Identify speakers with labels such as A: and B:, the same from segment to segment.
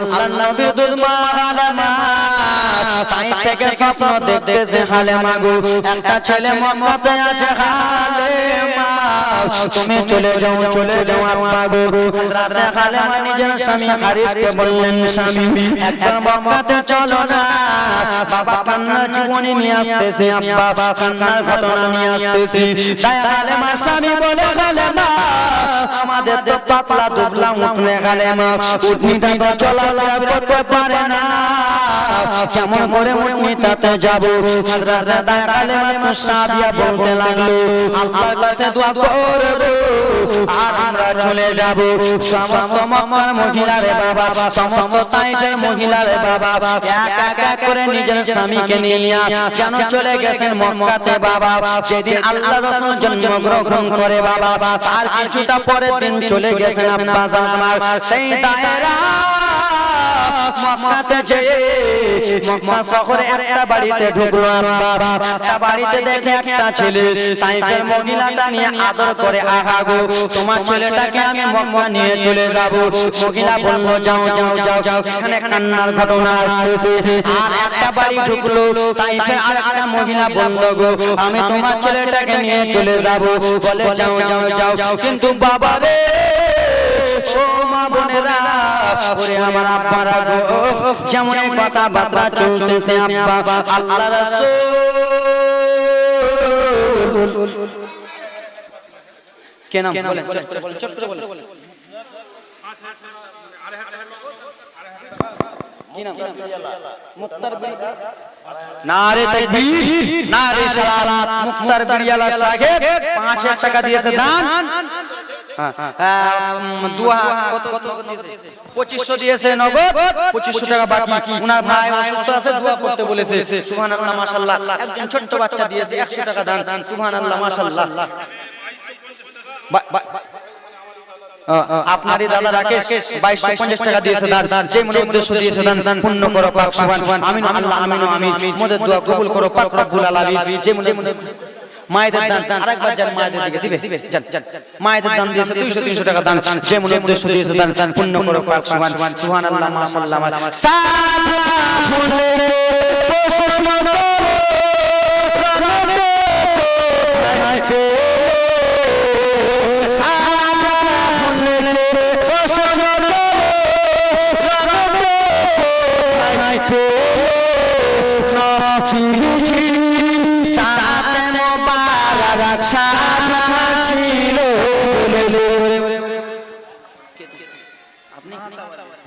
A: আল্লাহর নবীর দুধ মা হালেমা তাই থেকে স্বপ্ন দেখতেছে হালেমা গো একটা ছেলে মক্কাতে আছে হালেমা তুমি চলে যাও আব্বা গো রাতে হালেমা নিজের স্বামী হারিসকে বললেন স্বামী একবার মক্কাতে চলো না বাবা কান্নার জীবনী নিয়ে আসতেছে আব্বা কান্নার ঘটনা নিয়ে আসতেছে তাই হালেমা স্বামী বলে হালেমা আমাদের তো পাতলা দুবলা উঠনে হালেমা উঠনিটা তো চলাফেরা করতে পারে না কেমন করে উঠনিটাতে যাব হযরত হালেমা তো সাদিয়া বলতে লাগলো আল্লাহর কাছে দোয়া করব আর আমরা চলে যাব সমস্ত মক্কার মহিলারে বাবা সমস্ত তাইফের মহিলারে বাবা এক এক করে নিজের স্বামীকে নিয়ে কেন চলে গেছেন মক্কাতে বাবা যেদিন আল্লাহর রাসূল জন্মগ্রহণ করে বাবা তার কিছুটা পরের দিন চলে গেছেন আব্বা জান আমার সেই দায়রা মক্কাতে যেয়ে মক্কা শহরে একটা বাড়িতে ঢুকলো আব্বা একটা বাড়িতে দেখে একটা ছেলে তাইফের মহিলাটা নিয়ে আদর করে আহা গো তোমার ছেলেটাকে আমি মক্কা নিয়ে চলে যাব মহিলা বলল যাও এখানে কান্নার ঘটনা আসছে আর একটা বাড়ি ঢুকলো তাইফের আর একটা মহিলা বলল গো আমি তোমার ছেলেটাকে নিয়ে চলে যাব বলে যাও কিন্তু বাবা রে ও মা বোনেরা ওরে আমার আব্বারা গো যেমন কথা বার্তা চলতেছে আব্বা আল্লাহ রাসূল কেন বলেন চট করে বলেন কি নাম মুক্তার নারে তাকবীর নারে সালাত মুক্তার বিরিয়ালা সাহেব 5000 টাকা দিয়েছে দান দুয়া কত নগদ দিয়েছে 2500 দিয়েছে নগদ 2500 টাকা বাকি উনার ভাই অসুস্থ আছে দোয়া করতে বলেছে সুবহানাল্লাহ মাশাআল্লাহ একজন ছোট বাচ্চা দিয়েছে 100 টাকা দান সুবহানাল্লাহ মাশাআল্লাহ আপনারই দাদা রাকেশ 2250 টাকা দিয়েছে দান যে মনে উদ্দেশ্য দিয়েছে দান পূর্ণ করো পাক সুবহান আমিন আল্লাহ আমিন মোদের দোয়া কবুল করো পাক রব্বুল আলামিন যে মনে মায়েদের দান আরেকবার যান মায়েদের দিকে দিবে যান মায়েদের দান দিয়েছে 200-300 টাকা দান যে মনে উদ্দেশ্য দিয়েছে দান পূর্ণ করো পাক সুবহান সুবহানাল্লাহ মাশাআল্লাহ সালা ফুলে প্রশ্ন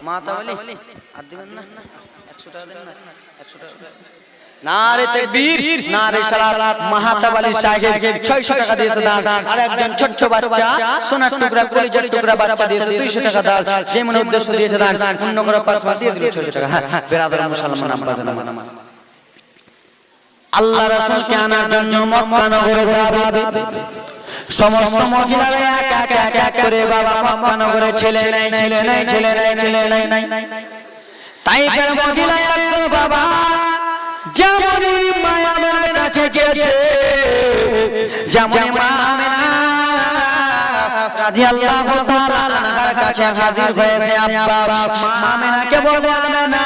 A: মাতাওয়ালি আর দিবেন না 100 টাকা দেন না 100 টাকা নারে তাকবীর নারে সালাত মাহাতাওয়ালি সাহেব 600 টাকা দিয়েছে দান আর একজন ছোট বাচ্চা সোনার টুকরা কলিজার টুকরা বাচ্চা দিয়েছে 200 টাকা দান যে মনে উদ্দেশ্য দিয়েছে দান পূর্ণ করে পাঁচ দিয়ে দিল 600 টাকা হ্যাঁ বেরাদর মুসলমান আব্বা জান আল্লাহ রাসূলকে আনার জন্য মক্কা নগরে যাবে সমস্ত মহিলারা এক করে বাবা মক্কা নগরে ছেলে নাই তাইফের মহিলা একজন বাবা যেমনই মা আমেনার কাছে গিয়েছে যেমনই মা আমেনা রাদিয়াল্লাহু তাআলা আনহার কাছে হাজির হয়েছে আব্বা মা আমেনাকে বলে আমেনা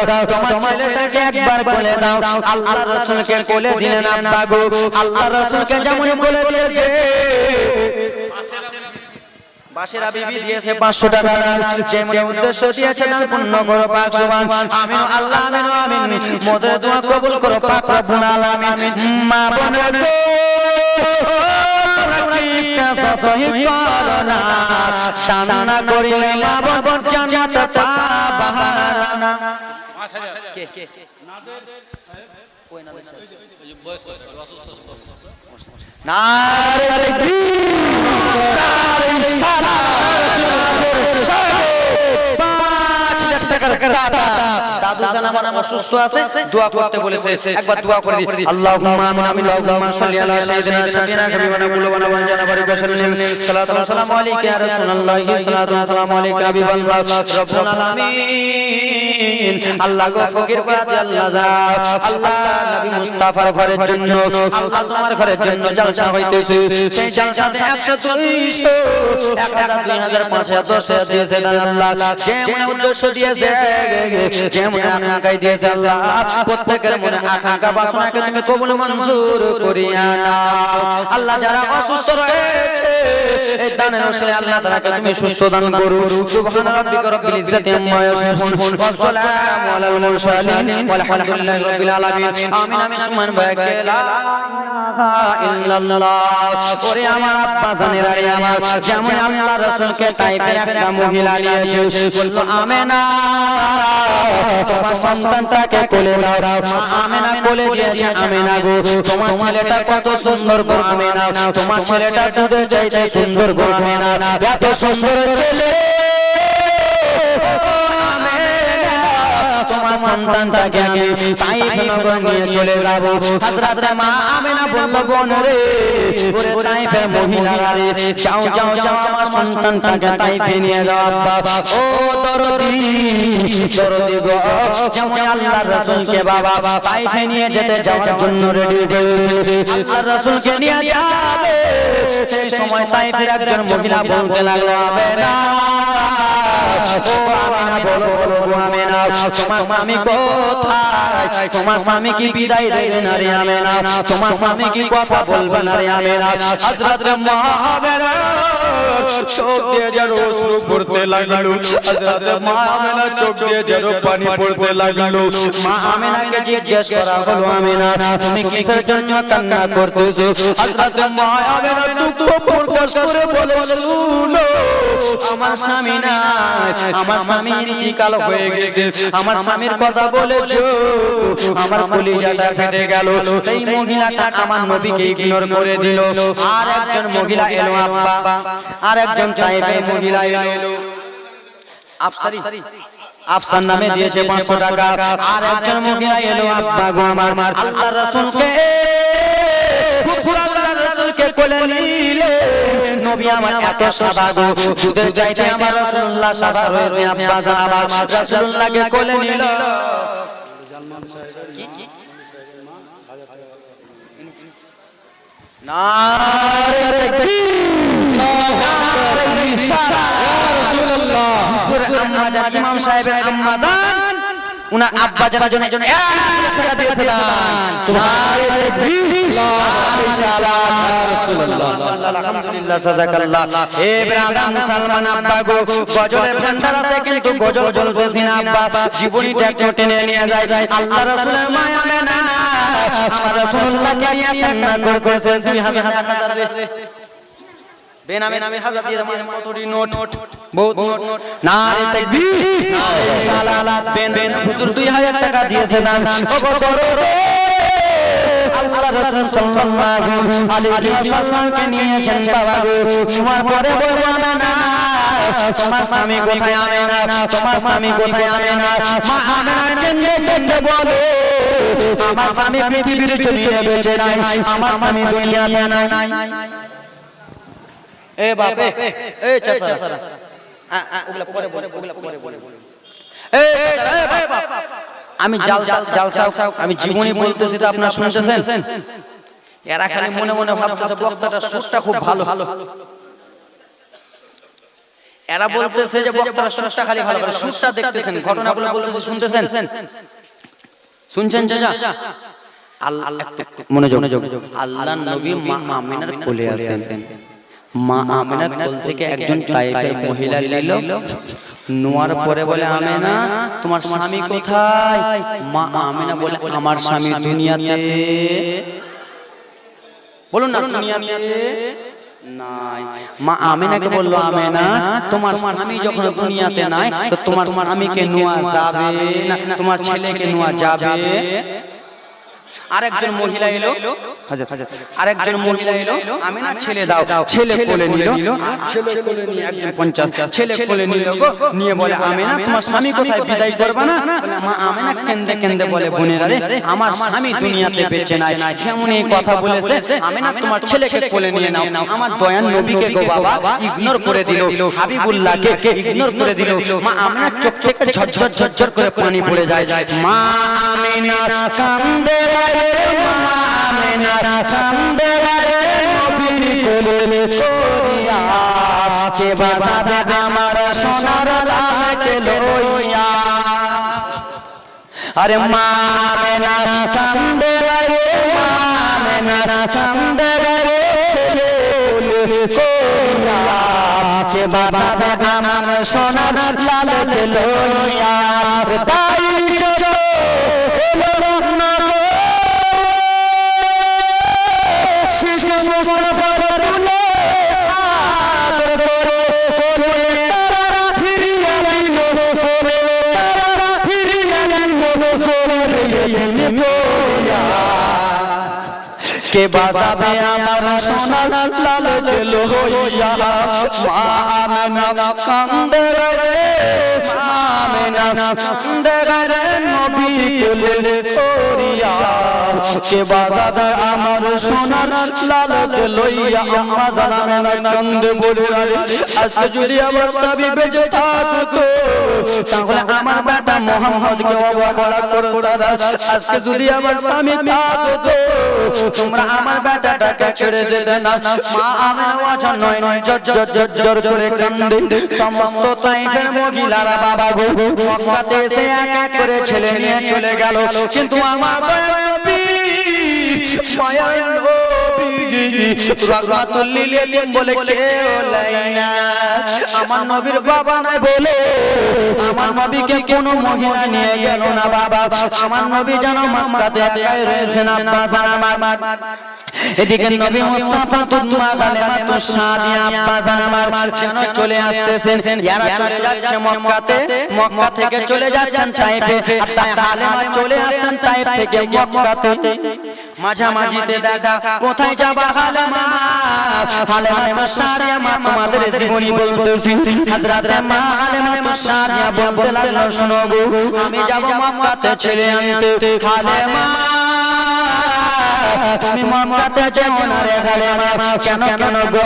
A: দাও তোমার ছেলেটাকে একবার কোলে দাও আল্লাহর রাসূলকে কোলে দিলেন আব্বা গো আল্লাহর রাসূলকে যেমন কোলে দিয়েছে বাসেরা বিবি দিয়েছে 500 টাকা যে মনে উদ্দেশ্য দিয়েছে দান পূর্ণ করো পাক সুবহান আমিন আল্লাহ আমিন মোদের দোয়া কবুল করো পাক রব্বুল আলামিন মা বোনের গো রাকিবটা সতই করোনা সামনা করিলে মা বোন জান্নাত পাবানা কে নাদের কই নাদের এই বয়স কত অসুস্থ নারে তাকবীর নারে সালাত দাদা দাদু জান আমার অসুস্থ আছে দোয়া করতে বলেছে একবার দোয়া করে দিই আল্লাহুম্মা আমিন আল্লাহুম্মা সাল্লি আলা সাইয়্যিদিনা শাফিনা হাবিবানা কুলুবানা ওয়া জানা বারিক সাল্লাম সালাতু ওয়া সালামু আলাইকা ইয়া রাসূলুল্লাহ সালাতু ওয়া সালামু আলাইকা হাবিবাল্লাহ রব্বুল আলামিন আল্লাহ গো ফকির বাদী আল্লাহ যা আল্লাহ নবী মুস্তাফার ঘরের জন্য আল্লাহ তোমার ঘরের জন্য জলসা হইতেছে সেই জলসাতে 100 200 1000 2000 5000 10000 দিয়েছে আল্লাহ যেমন উদ্দেশ্য দিয়েছে যেমন আকাঙ্ক্ষা দিয়েছে আল্লাহ প্রত্যেকের মনে আকাঙ্ক্ষা বাসনাকে তুমি কবুল মঞ্জুর করিয়া নাও আল্লাহ যারা অসুস্থ রয়েছে এই দানের ওসিলায় আল্লাহ তাআলাকে তুমি সুস্থ দান করো সুবহান রাব্বিকা রাব্বিল ইজ্জাতি আম্মা ইয়াসিফুন ওয়া সালামু আলাল মুরসালিন ওয়ালহামদুলিল্লাহি রাব্বিল আলামিন আমিন আমিন সুবহান বাকালা ইল্লাল্লাহ ওরে আমার আব্বা জানেরা রে আমার যেমন আল্লাহ রাসূলকে তাইফের একটা মহিলা নিয়েছে বলল আমেনা তোমার সন্তানটাকে কোলে দাও মা আমেনা কোলে দিয়েছে আমেনা গো তোমার ছেলেটা কত সুন্দর গো আমেনা তোমার ছেলেটা দুধে চাইতে সুন্দর গো আমেনা এত সুন্দর ছেলে তোমার সন্তানটাকে আমি তাইফ নগর নিয়ে চলে যাব হযরত মা আমেনা বলল বোন রে ওরে তাইফের মহিলারা রে যাও যাও যাও আমার সন্তানটাকে তাইফে নিয়ে যাও বাবা ও দরদি দরদি গো যেমন আল্লাহর রাসূলকে বাবা তাইফে নিয়ে যেতে যাওয়ার জন্য রেডি হয়েছে আল্লাহর রাসূলকে নিয়ে যাবে সেই সময় তাইফের একজন মহিলা বলতে লাগলো আমেনা ও আমেনা বলো বলো গো আমেনা তোমার স্বামী কোথায় তোমার স্বামী কি বিদায় দেবে না রে আমেনা তোমার স্বামী কি কথা বলবে না রে আমেনা হযরত মা আমেনা চোখ দিয়ে যেন অশ্রু পড়তে লাগলো হযরত মা আমেনা চোখ দিয়ে যেন পানি পড়তে লাগলো মা আমেনাকে জিজ্ঞেস করা হলো আমেনা তুমি কিসের জন্য কান্না করতেছো হযরত মা আমেনা দুঃখ প্রকাশ করে বলে শুনো আমার স্বামী নাই আমার স্বামী ইন্তিকাল হয়ে গেছে আমার স্বামীর কথা বলেছো আমার কলিজাটা ফেটে গেল সেই মহিলাটা আমার নবীকে ইগনোর করে দিল আর একজন মহিলা এলো আব্বা আর একজন তাইফের মহিলা এলো আফসারি আফসার নামে দিয়েছে 500 টাকা আর একজন মহিলা এলো আব্বা গো আমার আল্লাহর রাসূলকে আল্লাহর রাসূলকে কোলে নিলে নবী আমার এত সাদা গো দুধের চাইতে আমার রাসূলুল্লাহ সাদা হয়েছে আব্বা জান আমার রাসূলুল্লাহকে কোলে নিল নারে তাকবীর নারে রিসালাত ইয়া রাসূলুল্লাহ আম্মা জান ইমাম সাহেবের আম্মা জান উনার আব্বা জানার জন্য 1 লাখ টাকা দিয়েছে দান নারে তাকবীর নারে রিসালাত ইয়া রাসূলুল্লাহ আলহামদুলিল্লাহ জাযাকাল্লাহ এ ব্রাদার মুসলমান আব্বা গো গজলের ভান্ডার আছে কিন্তু গজল বলতেছি না আব্বা জীবনীটা একটু টেনে নিয়ে যায় আল্লাহ রাসূলের মায়া মেনা আমার রাসূলুল্লাহকে নিয়ে কান্না করতেছে 2000 1000 রে বেনামে নামে হাজার দিয়ে মানে কতটি নোট বহুত নোট নারে তাকবীর নারে রিসালাত বেনামে হুজুর 2000 টাকা দিয়েছে দান ও করো রে আল্লাহ রাসূল সাল্লাল্লাহু আলাইহি ওয়াসাল্লামকে নিয়েছেন বাবা গো তোমার পরে বলবো আমেনা তোমার স্বামী কোথায় আমেনা তোমার স্বামী কোথায় আমেনা মা আমেনা কেঁদে কেঁদে বলে আমার স্বামী পৃথিবীর জমিনে বেঁচে নাই আমার স্বামী দুনিয়াতে নাই এ বাপে এ চাচা ওগুলা পরে বলে এ চাচা এ বাপ আমি জালসা আমি জীবনী বলতেছি তো আপনারা শুনতেছেন এরা খালি মনে মনে ভাবতেছে বক্তাটা সুরটা খুব ভালো এরা বলতেছে যে বক্তার সুরটা খালি ভালো করে সুরটা দেখতেছেন ঘটনাগুলো বলতেছে শুনতেছেন শুনছেন চাচা আল্লাহ মনোযোগ আল্লাহর নবী মা আমিনার কোলে আছেন মা আমিনার কোল থেকে একজন তায়েফের মহিলা নিল নোয়ার পরে বলে আমেনা তোমার স্বামী কোথায় মা আমিনা বলে আমার স্বামী দুনিয়াতে বলুন না দুনিয়াতে নাই মা আমিনাকে বলল আমেনা তোমার স্বামী যখন দুনিয়াতে নাই তো তোমার স্বামীকে নোয়া যাবে না তোমার ছেলেকে নোয়া যাবে আরেকজন মহিলা এলো, আরেকজন মহিলা এলো, আমিনা ছেলে দাও, ছেলে কোলে নিল, ছেলে কোলে নিয়ে একজন 50 ছেলে কোলে নিল গো, নিয়ে বলে আমিনা তোমার স্বামী কোথায়, বিদায় করবে না? মা আমিনা কেঁদে কেঁদে বলে বোনেরা রে আমার স্বামী দুনিয়াতে বেঁচে নাই। যেমন এই কথা বলেছে আমিনা তোমার ছেলেকে কোলে নিয়ে নাও। আমার দয়ার নবীকে গো বাবা ইগনোর করে দিল, হাবিবুল্লাহকে ইগনোর করে দিল। মা আমিনার চোখ থেকে ঝরঝর ঝরঝর করে পানি পড়ে যায়। মা আমিনা কান্দে রে, মা আমিনা কান্দে রে, নবীর কোলে করিয়া কে বাজাবে আমার সোনার লালকে লইয়া। আরে মা আমিনা কান্দে রে, মা আমিনা কান্দে রে, কোলে করিয়া কে বাজাবে আমার সোনার লালকে লইয়া। তাই চলো এলো না শিশু মুস্তাফার তুলে আদর করে করে তারা ফিরিয়ে দিল, করে তারা ফিরিয়ে দিল, করে নিয়া কে বাজাবে আমার সোনার লালকে লইয়া। মা আমিনা কান্দে রে, মা আমিনা কান্দে রে, নবী কোলে করিয়া কে বাজাবে আমার সোনার লালকে লইয়া। আম্মা জানামে কান্দে বলে রে আজকে যদি আমার স্বামী বেঁচে থাকতো তাহলে আমার বেটা মোহাম্মদকে অবহেলা করতো না। আজকে যদি আমার স্বামী থাকতো তোমরা আমার বেটাটাকে ছেড়ে যেতে না। মা আমিনা ওয়াজন নয় নয় জর করে কান্দে। সমস্ত তাইফের মহিলারা বাবা গো মক্কাতে এসে এক এক করে ছেলে নিয়ে চলে গেল, কিন্তু আমার দয়ার নবী মায়ার নবী রাহমাতুল লিল আলামিন বলে কেউ লাই না। আমার নবীর বাবা নাই বলে আমার নবীকে কোনো মহিলা নিয়ে গেল না বাবা। আমার নবী যেন মক্কাতে একাই রয়েছেন। আব্বা জান আমার এদিকে নবী মুস্তাফা তুম্মা গালেমাতু সাদিয়া আব্বা জান আমার যেন চলে আসতেছেন। ইয়ারা চলে যাচ্ছে মক্কাতে, মক্কা থেকে চলে যাচ্ছেন তাইফে, আর তাই হালেমা চলে আসছেন তাইফ থেকে মক্কাতে। মাঝামাঝিতে দেখা কোথায় যাবা হালেমা, হালেমা তো সাদিয়া মা তোমাদের জীবনী বলতেছি। হযরতে মা হালেমা তো সাদিয়া বলতে লাগলো শোনো গো আমি যাব মক্কাতে ছেলে আনতে। হালেমা তুমি মক্কাতে যেও না রে হালেমা। কেন কেন গো?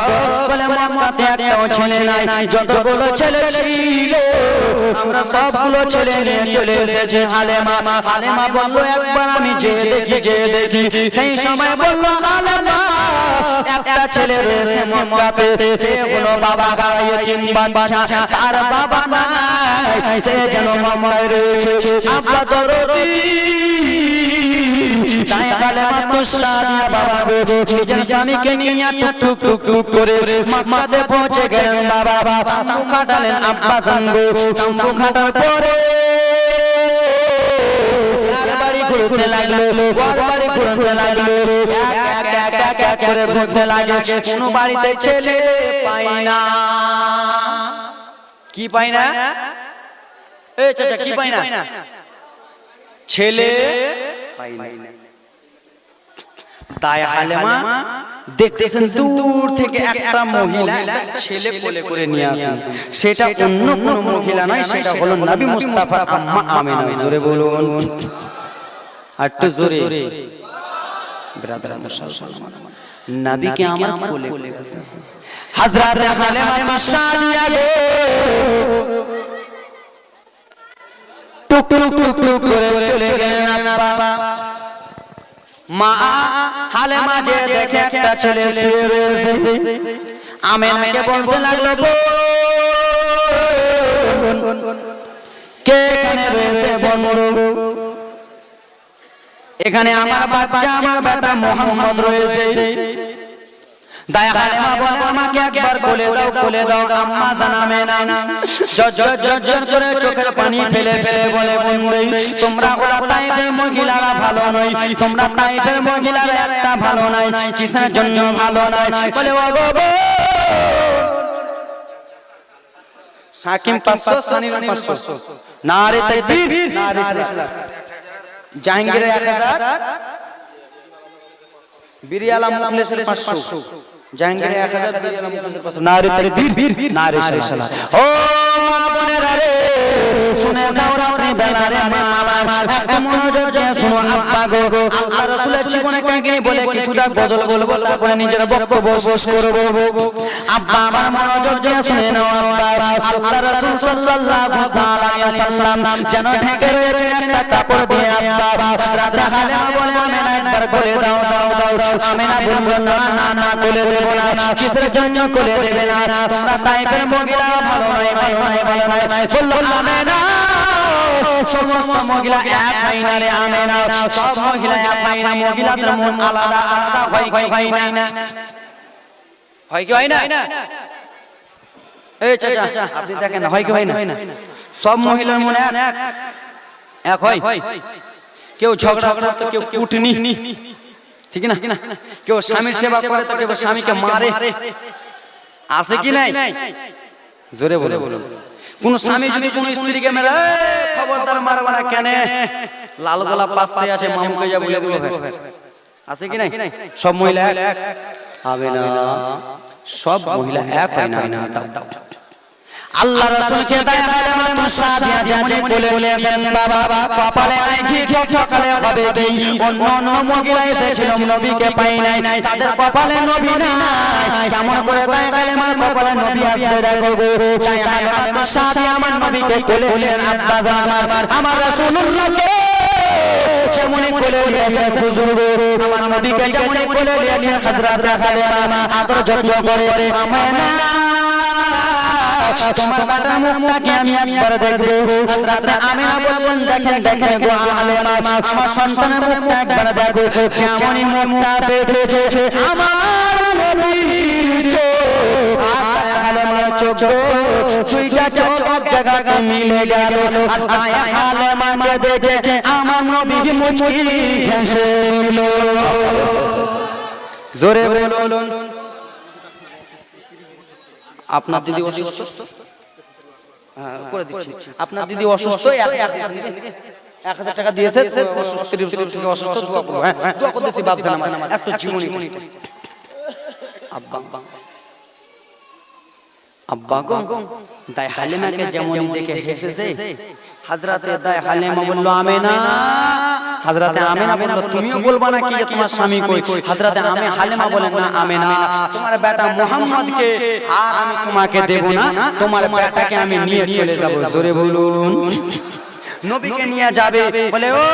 A: বলে মক্কাতে একটাও ছেলে নাই, যতগুলো ছেলে ছিল আমরা সবগুলো ছেলে নিয়ে চলে এসেছি। হালেমা হালেমা বলল একবার আমি যেয়ে দেখি, যেয়ে দেখি। সেই সময় বলল হালেমা একটা ছেলে রয়েছে মক্কাতে, সে হলো বাবা গায়ে তিন বাচ্চা, তার বাবা নাই, সে যেন মক্কায় রয়েছে। আব্বা দরদি তাই কালেমা তো সাদিয়া বাবা গো নিজের স্বামীকে নিয়ে টুক টুক টুক করে মক্কাতে পৌঁছে গেলেন বাবা। তাম্বু খাটালেন আব্বা জান গো। তাম্বু খাটার পরে বাড়ি ঘুরতে লাগলো, বাড়ি ঘুরতে লাগলো, এক করে ঘুরতে লাগে। কোনো বাড়িতে ছেলে পাই না। কি পাই না? এই চাচা কি পাই না? ছেলে পাই না। তাই হালেমা দেখতেছেন দূর থেকে একটা মহিলা ছেলে কোলে করে নিয়ে আসেন। সেটা অন্য কোনো মহিলা নয়, সেটা হলো নবী মুস্তাফার আম্মা আমিনা। জোরে বলুন, একটু জোরে। ব্রাদার মুসলমান নবীকে আমার কোলে করে আসেন। হযরত হালেমা সাদিয়া গো টুক টুক টুক টুক করে চলে গেলেন বাবা। মা হালেমা যে দেখে একটা ছেলে শুয়ে রয়েছে, আমিনাকে বলতে লাগলো কে এখানে রয়েছে বলো। এখানে আমার বাচ্চা, আমার বেটা মোহাম্মদ রয়েছে। দায়া হালেমা বলে আমাকে একবার কোলে দাও, কোলে দাও। আম্মা জান আমিনা জর্জর করে চোখের পানি ফেলে ফেলে বলে বন্ধু তোমরা হলো তাইফের মহিলারা ভালো নয়, তোমরা তাইফের মহিলারা একটা ভালো নাই। কিসের জন্য ভালো নাই? বলে ও গো সাকিম 500 সানির 500 নারে তাকবীর, নারে ইসলাম। জাহাঙ্গীরের 1000, বিরিয়ালা মুখলেসের 500 জাহাঙ্গীর 1000 বিরিয়ালা মুখলেসের 500 নারে তাকবীর নারে সালাত ও মা বোনেরা রে শুনে যাও রাত্রি বেলা রে মা আমার একটু মনোযোগ দিয়ে শুনো আব্বা গো আল্লাহ রাসূলের জীবনে কাহিনী বলে কিছুটা গজল বলবো তারপরে নিজের বক্তব্য শেষ করব আব্বা আমার মনোযোগ দিয়ে শুনে নাও আব্বা আল্লাহ রাসূল সাল্লাল্লাহু তাআলা আলাইহি ওয়াসাল্লাম যেন ঢেকে রয়েছে একটা কাপড় দিয়ে আব্বা রাতে হালিমা বলে আমেনা একবার কোলে দাও দাও দাও আমেনা বলল না না না কোলে দেব না কিসের জন্য কোলে দেবে না তোমরা তাইফের মহিলা ভালো নয় ভালো নয় ভালো নয় বলল আমেনা সমস্ত মহিলা এক হয় না রে আমেনা সব মহিলা এক হয় না মহিলাদের মন আলাদা আলাদা হয় কি হয় না হয় কি হয় না এই চাচা আপনি দেখেন না হয় কি হয় না সব মহিলার মন এক হয় কেউ ঝগড়া করে তো কেউ কুটনি ঠিক না কেউ স্বামীর সেবা করে তো কেউ স্বামীকে মারে আছে কি নাই জোরে বলো কোন স্বামী যদি কোন স্ত্রীকে মেরে খবরদার মারবা না কেন লাল গোলাপ পাশে আছে মামুকে যা বলে দেব আছে কি নাই সব মহিলা এক হবে না সব মহিলা এক হয় না দাও আল্লাহ রাসূলকে দয়া হালিমা তুসাদিয়া যেমন কোলে নিয়েছেন বাবা কপালে আইখি ঠকালে হবে কি অন্য মহিলা এসেছিল নবীকে পাই নাই তাদের কপালে নবী নাই কেমন করে দয়া হালিমার কপালে নবী আসবে দেখো গো দয়া হালিমা তুসাদিয়া আমার নবীকে কোলে নিলেন আব্বা জান আমার রাসূলুল্লাহ যেমন কোলে নিয়েছেন হুজুর আমার নবীকে যেমন কোলে নিয়েছেন হযরত হালিমা আদর যত্ন করে আমেনা তোমার বাটার মুখটাকে আমি একবার দেখব হযরত আমিনা বললেন দেখেন গো হালিমা আমার সন্তানের মুখটা একবার দেখো যেমনই মুখটা দেখেছে আমার নবীর চোখ হালিমার চোখ দুইটা চোখ এক জায়গাতে মিলে গেল আর তাই হালিমাকে দেখে আমার নবী মুচকি হেসে নিল জোরে বলুন আপনার দিদি অসুস্থ করে দিচ্ছি আপনার দিদি অসুস্থ 1000 টাকা দিয়েছে অসুস্থ দোয়া করব হ্যাঁ দোয়া করতেছি বাপ জান আমার একটু জীবনী আব্বা গো দাই হালিমাকে যেমনই দেখে হেসেছে হযরতে দাই হালিমা বলল আমেনা হযরতে আমেনা বলল তুমিও বলবা না কি তোমার স্বামী কই হযরতে হালিমা বলেন না আমেনা তোমার বেটা মুহাম্মদকে আর আমি তোমাকে দেব না তোমার বেটাকে আমি নিয়ে চলে যাব জোরে বলুন নবীকে নিয়ে যাবে বলে ও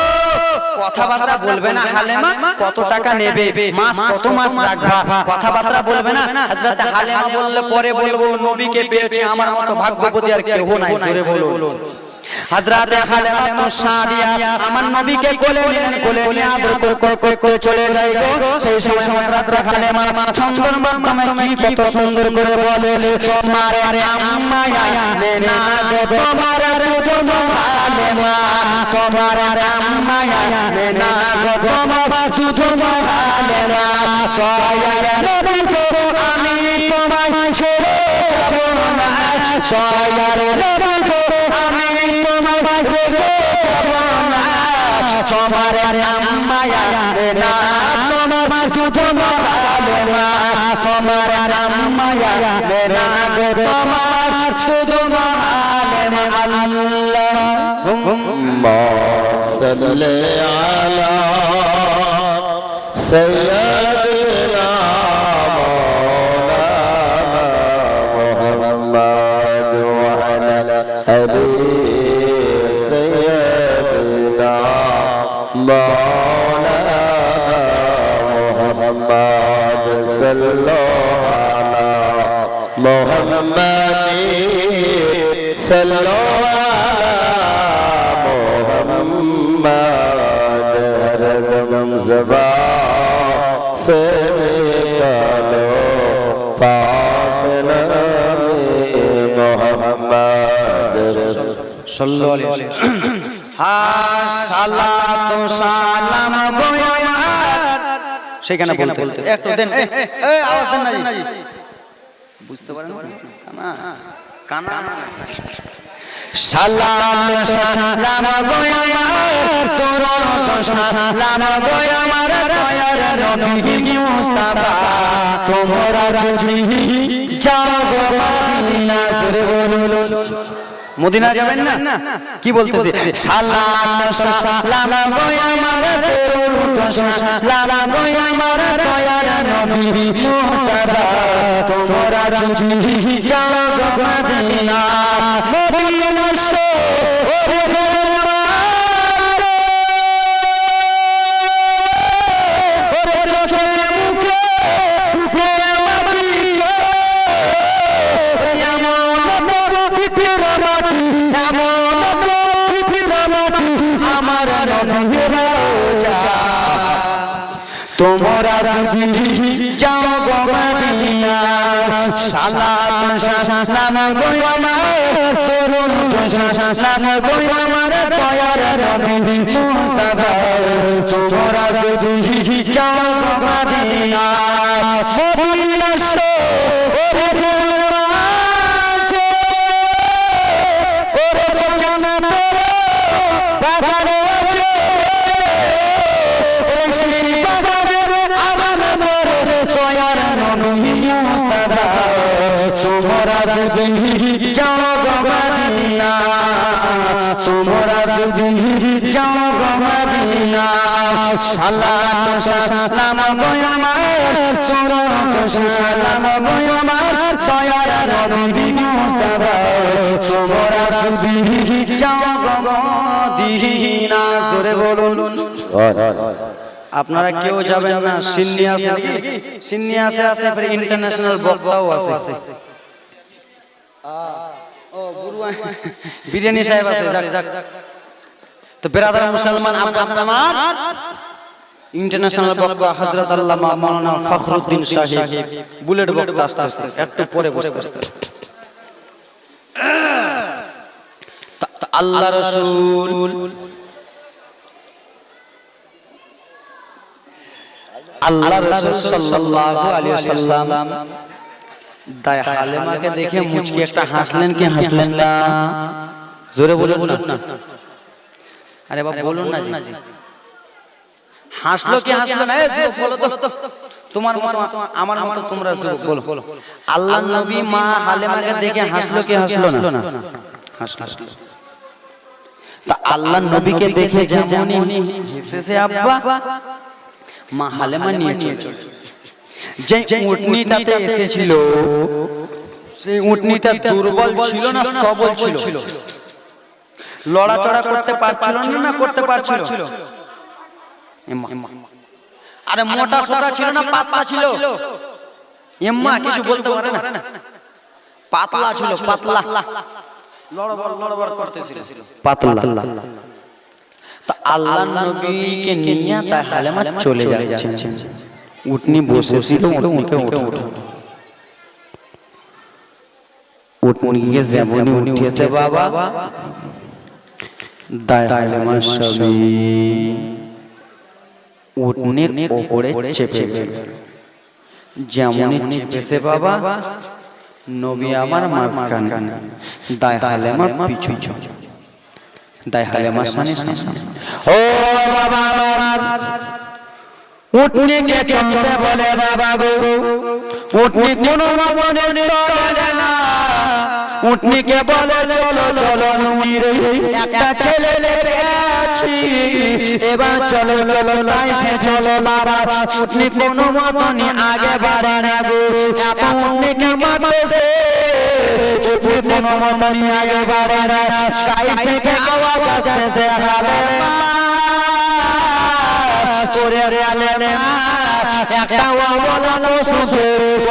A: কথাবার্তা বলবে না হালিমা কত টাকা নেবে মাস কত মাস রাখবা কথাবার্তা বলবে না হযরতে হালিমা বললে পরে বলবো নবীকে পেয়েছে আমার মতো ভাগ্যবতী আর কেউ নাই জোরে বলুন হযরত হালিমা তুসাদিয়া আমার নবীকে কোলে নিলেন কোলে নিয়ে আদর করে চলে যায় গো সেই সময় হযরত হালিমা চন্দন মাধ্যমে কি কত সুন্দর করে বলে তোমার আম্মা না গো তোমার দুধ হালিমা তোমার আম্মা না গো তোমার দুধ হালিমা কয়ার নবী গো আমি তোমায় ছেড়ে যাব না কয়ার নবী গো আমি তোমার আম্মা না তোমার দুধ হালিমা তোমার আম্মা না গো তোমার দুধ হালিমা আল্লাহুম্মা সাল্লি আলা সাইয়্যিদিনা মাওলানা মুহাম্মদ ওয়া আলা আলিহি سيدنا مولانا محمد صلى الله على محمد صلى الله على محمد ہر دم زبان سے نکالو پاک نام محمد সাল্লাল্লাহু আলাইহি ওয়াসাল্লাম সালাতু সালাম গো আমার সেখানে বলতেছে একটু দেন এই আওয়াজ দেন না বুঝতে পারেন কানা সালাম সালাম গো আমার দরুদ সালাম গো আমার দয়ার নবী মুস্তাফা তোমরা যদি যাও গো মদিনা জোরে বলুন মদিনা যাবেন না কি বলতেছে সালাম সালাম গো আমার দরুদ সালাম গো আমার দয়ার নবী মুস্তাফা তোমরা যদি যাও গো মদিনা মদিনা সো তোমরা যদি যাও গো মদিনা সালাম সালাম গো আমার দরুদ সালাম গো আমার দয়ার নবী মুস্তাফা তোমরা যদি যাও গো মদিনা মদিনা সো যাও গো মদিনা তোমরা যদি যাও গো মদিনা সালাম সালাম গো আমার দরুদ সালাম গো আমার দয়ার নবী মুস্তাফা তোমরা যদি যাও গো মদিনা জোরে বলুন আপনারা কেউ যাবেন না সিন্নি আছে সিন্নি আছে ফির ইন্টারন্যাশনাল বক্তাও আছে বিরিয়ানি সাহেব আছে তো বেরাদার মুসলমান আপনার আমার ইন্টারন্যাশনাল বক্তা হযরত আল্লামা মাওলানা ফখরুদ্দিন সাহেব বুলেট বক্তা আসছে একটু পরে বসতে আল্লাহ রাসূল আল্লাহ রাসূল সাল্লাল্লাহু আলাইহি ওয়াসাল্লাম দায় হালেমাকে দেখে মুচকি একটা হাসলেন কি হাসলেন না জোরে বলুন না আরে বাবা বলুন না জি হাসলো কি হাসলো না এই বলো তো তোমার মত আমার মত তোমরা বলো আল্লাহর নবী মা হালেমাকে দেখে হাসলো কি হাসলো না হাসলো তা আল্লাহর নবীকে দেখে যেমনই হেসেছে আব্বা মা হালেমা নিয়ে চলে যে উটনিটাতে এসেছিল সেই উটনিটা দুর্বল ছিল না সবল ছিল লড়াচড়া করতে পারছিল না করতে পারছিল আরে মোটা সোটা ছিল না পাতলা ছিল এম্মা কিছু বলতে পারে না পাতলা ছিল পাতলা লড়বড় করতেছিল পাতলা তো আল্লাহর নবীকে নিয়ে তাই হালেমা চলে যাচ্ছেন উটনি বসেছিল উটনিকে উটনিকে যেমনই উঠিয়েছে বাবা দায় হালেমা সবই উটনির উপরে চেপে গেল যেমনই চেপেছে বাবা নবী আমার মাঝখানে দায় হালেমা পিছু দায় হালেমার সামনে ও বাবা আমার উটনিকে চলতে বলে বাবা গো উটনি কোনো মনে চলে না উটনিকে বলে চলো চলো একটা ছেলে লেগেছি এবার চলো চলো লাইফে চলো বাবা উটনি কোনো মতনই আগে বাড়ে না গো এত উটনিকে মারতেছে উটনি কোনো মতনই আগে বাড়ে না গাই থেকে আওয়াজ আসতেছে হালেমা করে হালেমা একটা অবলা শুধু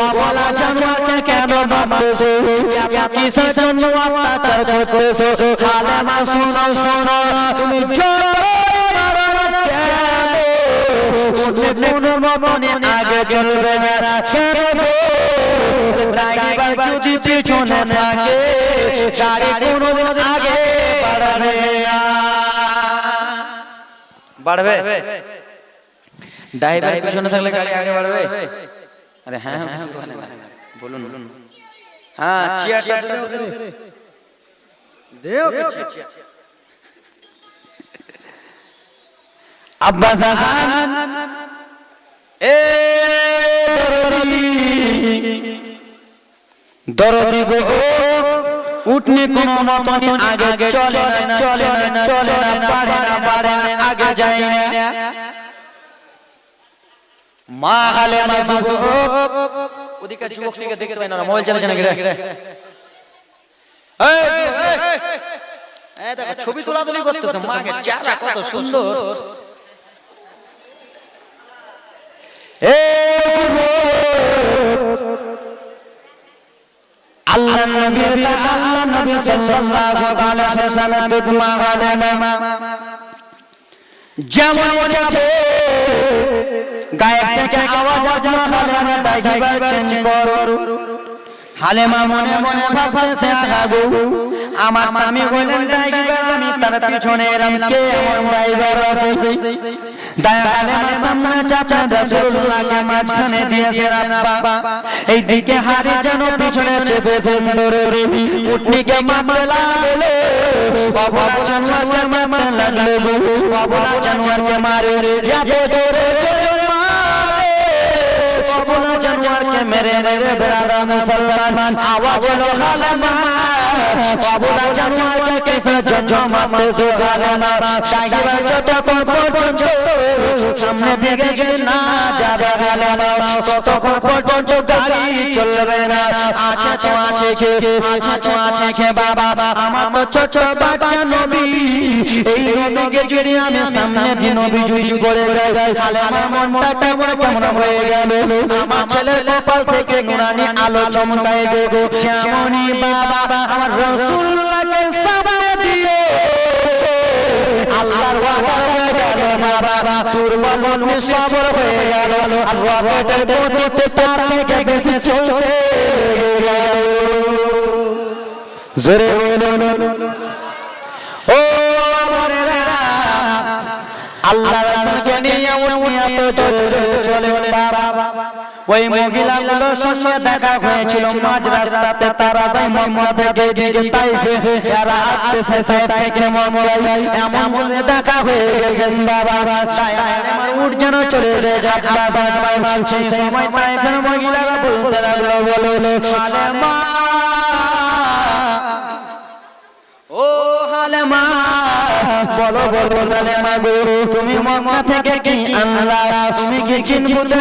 A: অবলা জানোয়ারকে কেন মারতেছো কিসের জন্য অত্যাচার করতেছো হালেমা শোনো শোনো তুমি কোনো মতনে আগে চলবে না কেন ড্রাইভার যদি পিছনে থাকে গাড়ি কোনোদিন আগে বাড়বে না বাড়বে ড্রাইভার পিছনে থাকলে গাড়ি আগে বাড়বে আরে হ্যাঁ বলুন হ্যাঁ চেয়ারটা দেও কিছু আব্বা জান এ দরদি গো উঠনি কোন মতনি আগে চলে না চলে না চলে না পারে না আগে যায় না মা হালে মাসুক ওদিকে যুবকটিকে দেখতে পাই না মোবাইল চালাচ্ছে নাকি রে এই দেখো ছবি তোলাতুলি করতেছে মাকে চেহারা কত সুন্দর আল্লাহ নবী সাল্লাল্লাহু আলাইহি ওয়াসাল্লামের দুধ মা হালেমা যেমন যাবে গায়ে থেকে আওয়াজ আসে মা হালেমা ডাকিবার চেঞ্জ করো হালেমা মনে মনে ভাবতেছে আগাগো আমার স্বামী বলেন ডাকিবার আমি তার পিছনে এলাম কে এমন ড্রাইভার আছে দায়া হালেমা সামনে চাচা রাসূলুল্লাহকে মাঝখানে দিয়েছে রাব্বা এই দিকে হারি যেন পিছনে চেপে সুন্দর রবি উটনিকে মারতে লাগলো বাবুরা জানোয়ারকে মারতে লাগলো বাবুরা জানোয়ারকে মারে এত জোরে জোরে মারে বাবুরা জানোয়ারকে মেরে মেরে বেরাদা মুসলমান আওয়াজ হলো হালেমা বাবুরা জানোয়ারকে কিসের জন্য মারতেছে হালেমা ডাকিবার যতক্ষণ পর্যন্ত সামনে দিকে যদি না যাবে হালেমা ততক্ষণ পর্যন্ত গাড়ি চলবে না আচ্ছা তো আছে কে বাবা আমার তো ছোট বাচ্চা নবী এই নবীকে যদি আমি সামনে দিয়ে নবী যদি করে যাই হালেমার মনটা কেমন কেমন হয়ে গেল আমার ছেলের কপাল থেকে নুরানি আলো চমকায় গো যেমনই বাবা আমার রাসূলুল্লাহকে সামনে দিয়ে আল্লাহর ওয়াদা হয়ে গেল বাবা দুর্বল মন সবর হয়ে গেল আর রকেটের গতিতে তার থেকে বেশি চলতে গেল জোরে বলুন ও আমারেরা আল্লাহর রাসূলকে নিয়ে উনি এত জোরে জোরে চলে বাবা ওই মহিলাগুলোর সঙ্গে দেখা হয়েছিল মাঝ রাস্তাতে তারা যায় মুহাম্মদের দিকে তাইফে এরা আসতেছে তাইফ থেকে মুহাম্মদ এমন বলে দেখা হয়ে গেছে বাবা তাই আমার উট যেন চলে যায় বাবা সেই সময় তাইফের মহিলারা বলতে লাগলো বলো হালেমা ও হালেমা বলো বলো হালেমা গো তুমি মক্কা থেকে কি আনলা তুমি কি চিনবুতে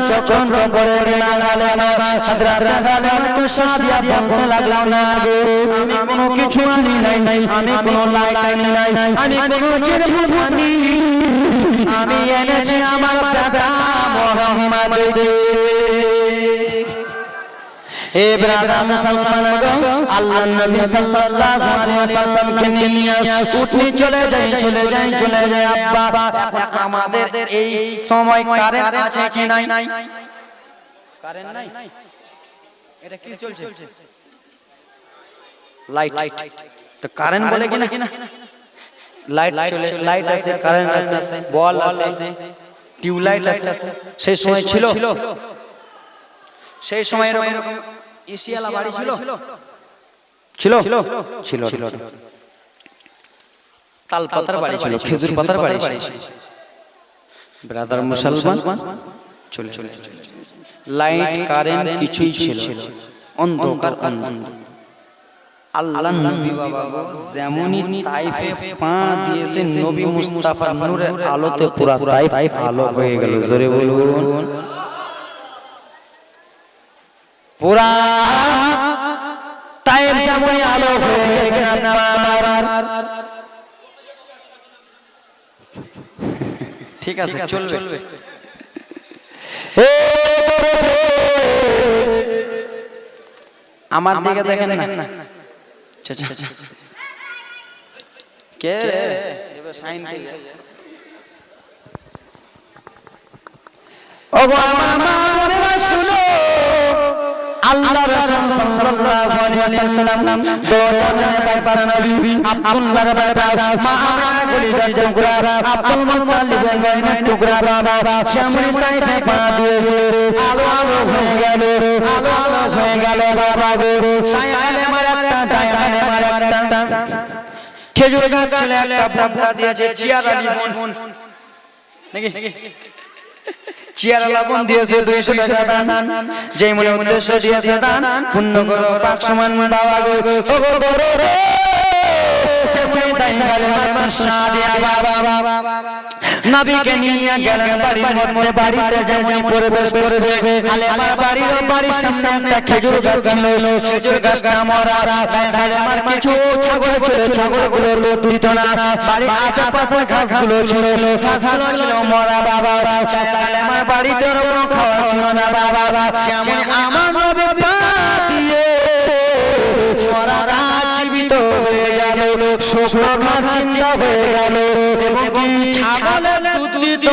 A: চচন করে গেলা হালেমা হযরত হালেমা তো সাদিয়া বলতে লাগলো না গো আমি কোনো কিছু আনি নাই আমি কোনো লাইট আনি নাই আমি কোনো চিনবুত আনি আমি এনেছি আমার পিতা মুহাম্মদ এ ব্রাদার মুসলমান গো আল্লাহর নবী সাল্লাল্লাহু আলাইহি ওয়াসাল্লামকে নিয়ে উঠনি চলে যায় আব্বা আমাদের এই সময় কারেন্ট আছে কি নাই কারেন্ট নাই এটা কি চলছে লাইট তো কারেন্ট বলে কি না লাইট চলে লাইট আছে কারেন্ট আছে বল আছে টিউবলাইট আছে সেই সময় ছিল সেই সময় এরকম এশিয়ালা বাড়ি ছিল তাল পাতার বাড়ি ছিল খেজুর পাতার বাড়ি ব্রাদার মুসলমান চলে লাইট কারেন্ট কিছুই ছিল অন্ধকার আল্লাহর নবী বাবা গো যেমনই তাইফে পা দিয়েছে নবী মুস্তাফার নূরের আলোতে পুরা তাইফ আলো হয়ে গেল জোরে বলুন পুরা তাইফ যেমনই আলো হয়ে গেছে ঠিক আছে চলবে আমার দিকে দেখেন না কে রে এবার সাইন করে ওগো আমার মা মনে শুনো আল্লাহর রাসূল সাল্লাল্লাহু আলাইহি ওয়াসাল্লাম দুজনের ব্যাপার নবী আব্দুল্লাহর ব্যাপার মা আমিনা কলিজার টুকরা আব্দুল মুত্তালিবের গয়নার টুকরা বাবা যেমন তাইফে পা দিয়েছে আলো আলো হয়ে গেল বাবা গো তাই আলেমার একটা খেজুর গাছ ছিল একটা ভুট্টা দিয়েছে চিয়ার আলী বোন নাকি চিয়ারা বোন দিয়েছে 200 টাকা দান যেই মনে উদ্দেশ্য দিয়েছে দান পূর্ণ করো পাক সমান বাবা গো ও গো রে যেমনি তাই গেলে মাশা দিয়া বাবা নবীকে নিয়ে গেলেন বাড়ির মধ্যে বাড়িতে যেমন প্রবেশ করবে আলেমার বাড়ির সামনে একটা খেজুর গাছ ছিল খেজুর গাছটা মরা আলেমার কিছু ছাগল ছিল ছাগলগুলো লোট দিত না বাড়ির আশেপাশে ঘাসগুলো ছিল মরা বাবা আলেমার বাড়িতে ওরকম খাওয়া ছিল না বাবা যেমন আমার নবী পাক দিয়েছে মরা গাছ জীবিত হয়ে গেল শুকনো ঘাস চিন্তা হয়ে গেল এবং কি ছাগলের দুধ দিত